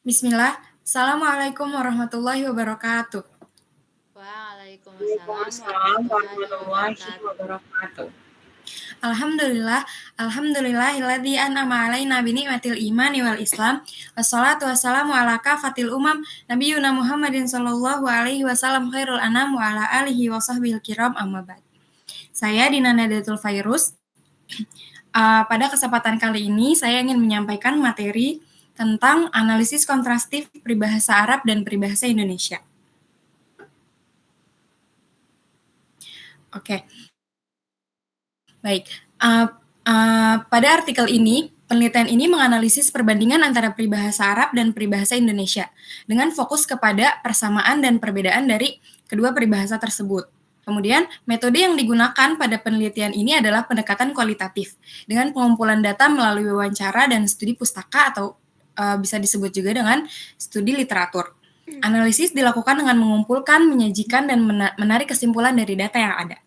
Bismillah. Assalamualaikum warahmatullahi wabarakatuh. Waalaikumsalam Waalaikumsalam warahmatullahi warahmatullahi wabarakatuh. wabarakatuh. Alhamdulillah, alhamdulillahilladzi an'ama 'alaina bi ni'matil imani wal Islam. Wassalatu wassalamu ala kafatil umam nabiyuna Muhammadin sallallahu alaihi wasallam khairul anam wa ala alihi wa sahbihil kiram amma ba'd. Saya Dina Nadatul Fairuz. Pada kesempatan kali ini saya ingin menyampaikan materi tentang analisis kontrastif peribahasa Arab dan peribahasa Indonesia. Oke. Baik, pada artikel ini, penelitian ini menganalisis perbandingan antara peribahasa Arab dan peribahasa Indonesia, dengan fokus kepada persamaan dan perbedaan dari kedua peribahasa tersebut. Kemudian, metode yang digunakan pada penelitian ini adalah pendekatan kualitatif, dengan pengumpulan data melalui wawancara dan studi pustaka atau bisa disebut juga dengan studi literatur. Analisis dilakukan dengan mengumpulkan, menyajikan, dan menarik kesimpulan dari data yang ada.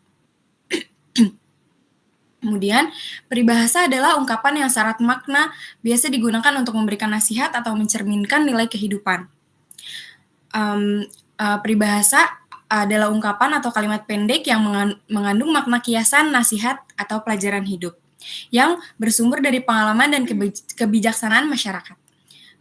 Kemudian, peribahasa adalah ungkapan yang syarat makna, biasa digunakan untuk memberikan nasihat atau mencerminkan nilai kehidupan. Peribahasa adalah ungkapan atau kalimat pendek yang mengandung makna kiasan, nasihat, atau pelajaran hidup, yang bersumber dari pengalaman dan kebijaksanaan masyarakat.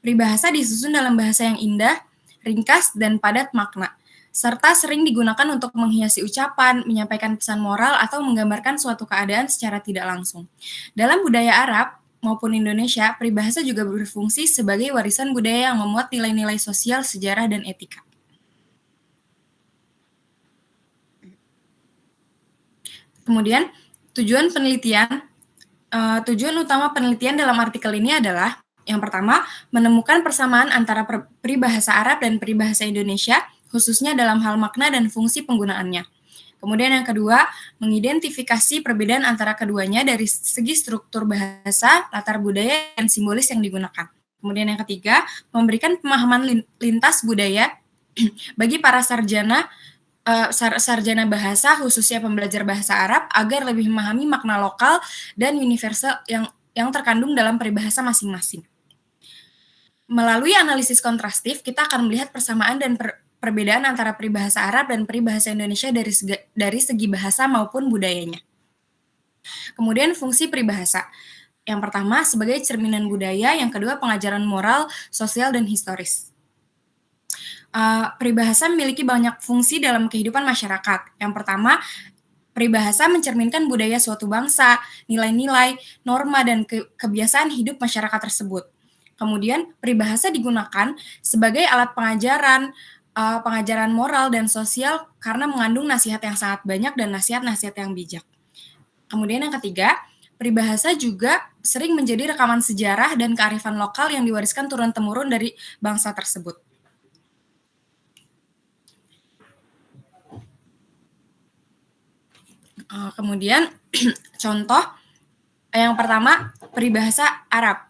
Peribahasa disusun dalam bahasa yang indah, ringkas, dan padat makna, serta sering digunakan untuk menghiasi ucapan, menyampaikan pesan moral, atau menggambarkan suatu keadaan secara tidak langsung. Dalam budaya Arab maupun Indonesia, peribahasa juga berfungsi sebagai warisan budaya yang memuat nilai-nilai sosial, sejarah, dan etika. Kemudian, tujuan utama penelitian dalam artikel ini adalah yang pertama, menemukan persamaan antara peribahasa Arab dan peribahasa Indonesia, khususnya dalam hal makna dan fungsi penggunaannya. Kemudian yang kedua, mengidentifikasi perbedaan antara keduanya dari segi struktur bahasa, latar budaya, dan simbolis yang digunakan. Kemudian yang ketiga, memberikan pemahaman lintas budaya bagi para sarjana bahasa, khususnya pembelajar bahasa Arab, agar lebih memahami makna lokal dan universal yang terkandung dalam peribahasa masing-masing. Melalui analisis kontrastif, kita akan melihat persamaan dan perbedaan antara peribahasa Arab dan peribahasa Indonesia dari segi bahasa maupun budayanya. Kemudian fungsi peribahasa. Yang pertama, sebagai cerminan budaya. Yang kedua, pengajaran moral, sosial, dan historis. Peribahasa memiliki banyak fungsi dalam kehidupan masyarakat. Yang pertama, peribahasa mencerminkan budaya suatu bangsa, nilai-nilai, norma, dan kebiasaan hidup masyarakat tersebut. Kemudian, peribahasa digunakan sebagai alat pengajaran moral dan sosial karena mengandung nasihat yang sangat banyak dan nasihat-nasihat yang bijak. Kemudian yang ketiga, peribahasa juga sering menjadi rekaman sejarah dan kearifan lokal yang diwariskan turun-temurun dari bangsa tersebut. Kemudian, contoh yang pertama, peribahasa Arab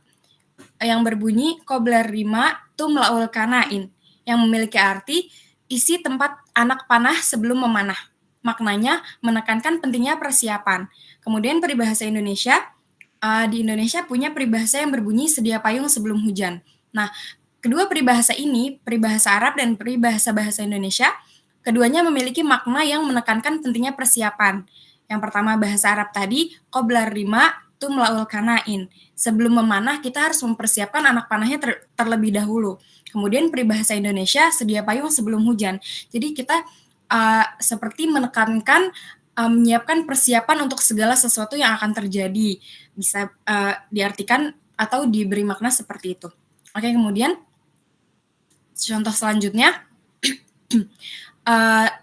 yang berbunyi qobla rima tumlaul kanain, yang memiliki arti isi tempat anak panah sebelum memanah. Maknanya menekankan pentingnya persiapan. Kemudian peribahasa Indonesia, di Indonesia punya peribahasa yang berbunyi sedia payung sebelum hujan. Nah, kedua peribahasa ini, peribahasa Arab dan peribahasa bahasa Indonesia, keduanya memiliki makna yang menekankan pentingnya persiapan. Yang pertama bahasa Arab tadi, qobla rima tumlaul kanain. Sebelum memanah, kita harus mempersiapkan anak panahnya terlebih dahulu. Kemudian peribahasa Indonesia, sedia payung sebelum hujan. Jadi kita seperti menekankan, menyiapkan persiapan untuk segala sesuatu yang akan terjadi. Bisa diartikan atau diberi makna seperti itu. Oke, kemudian contoh selanjutnya,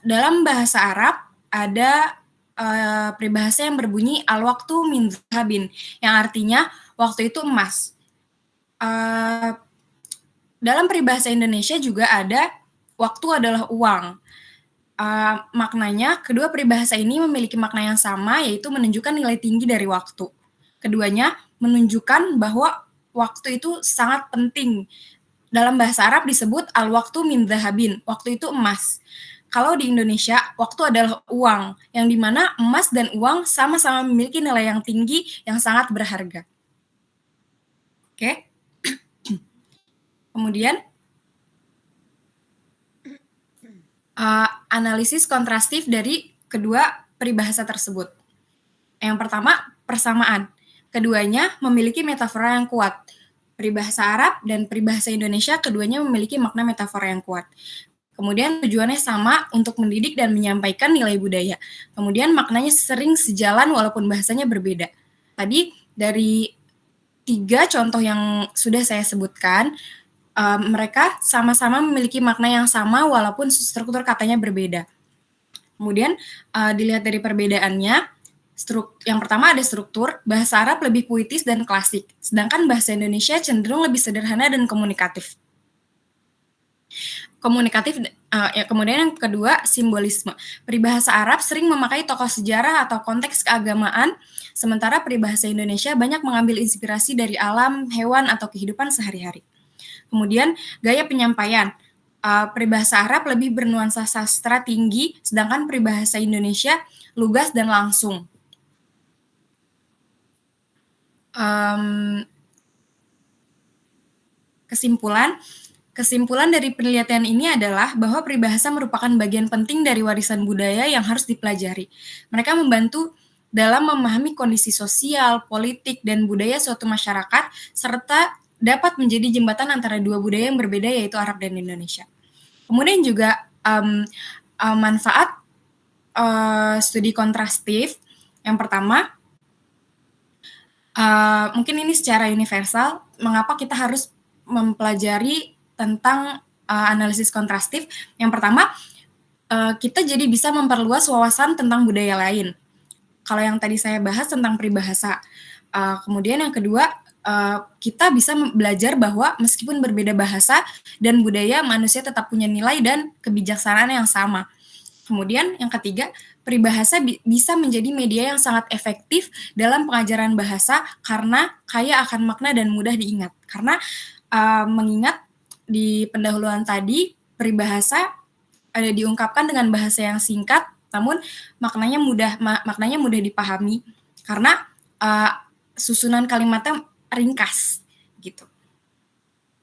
dalam bahasa Arab ada peribahasa yang berbunyi al-waktu min zahabin, yang artinya waktu itu emas. Dalam peribahasa Indonesia juga ada waktu adalah uang. Maknanya, kedua peribahasa ini memiliki makna yang sama, yaitu menunjukkan nilai tinggi dari waktu. Keduanya menunjukkan bahwa waktu itu sangat penting. Dalam bahasa Arab disebut al-waktu min zahabin, waktu itu emas. Kalau di Indonesia, waktu adalah uang, yang dimana emas dan uang sama-sama memiliki nilai yang tinggi yang sangat berharga. Oke. Kemudian, Analisis kontrastif dari kedua peribahasa tersebut. Yang pertama, persamaan. Keduanya memiliki metafora yang kuat. Peribahasa Arab dan peribahasa Indonesia keduanya memiliki makna metafora yang kuat. Kemudian tujuannya sama untuk mendidik dan menyampaikan nilai budaya. Kemudian maknanya sering sejalan walaupun bahasanya berbeda. Tadi dari 3 contoh yang sudah saya sebutkan, mereka sama-sama memiliki makna yang sama walaupun struktur katanya berbeda. Kemudian dilihat dari perbedaannya, yang pertama ada struktur, bahasa Arab lebih puitis dan klasik, sedangkan bahasa Indonesia cenderung lebih sederhana dan komunikatif. Kemudian yang kedua, simbolisme. Peribahasa Arab sering memakai tokoh sejarah atau konteks keagamaan, sementara peribahasa Indonesia banyak mengambil inspirasi dari alam, hewan, atau kehidupan sehari-hari. Kemudian, gaya penyampaian. Peribahasa Arab lebih bernuansa sastra tinggi, sedangkan peribahasa Indonesia lugas dan langsung. Kesimpulan dari penelitian ini adalah bahwa peribahasa merupakan bagian penting dari warisan budaya yang harus dipelajari. Mereka membantu dalam memahami kondisi sosial, politik, dan budaya suatu masyarakat, serta dapat menjadi jembatan antara dua budaya yang berbeda, yaitu Arab dan Indonesia. Kemudian juga manfaat studi kontrastif. Yang pertama, mungkin ini secara universal, mengapa kita harus mempelajari tentang analisis kontrastif. Yang pertama, kita jadi bisa memperluas wawasan tentang budaya lain. Kalau yang tadi saya bahas tentang peribahasa. Kemudian yang kedua, kita bisa belajar bahwa meskipun berbeda bahasa dan budaya, manusia tetap punya nilai dan kebijaksanaan yang sama. Kemudian yang ketiga, peribahasa bisa menjadi media yang sangat efektif dalam pengajaran bahasa karena kaya akan makna dan mudah diingat. Karena mengingat di pendahuluan tadi, peribahasa diungkapkan dengan bahasa yang singkat, namun maknanya mudah dipahami karena susunan kalimatnya ringkas, gitu.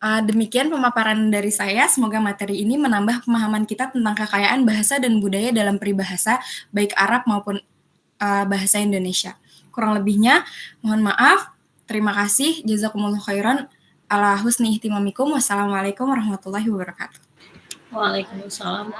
Demikian pemaparan dari saya. Semoga materi ini menambah pemahaman kita tentang kekayaan bahasa dan budaya dalam peribahasa, baik Arab maupun bahasa Indonesia. Kurang lebihnya, mohon maaf. Terima kasih. Jazakumullah khairan. Ala husni ihtimamikum. Wassalamualaikum warahmatullahi wabarakatuh. Waalaikumsalam.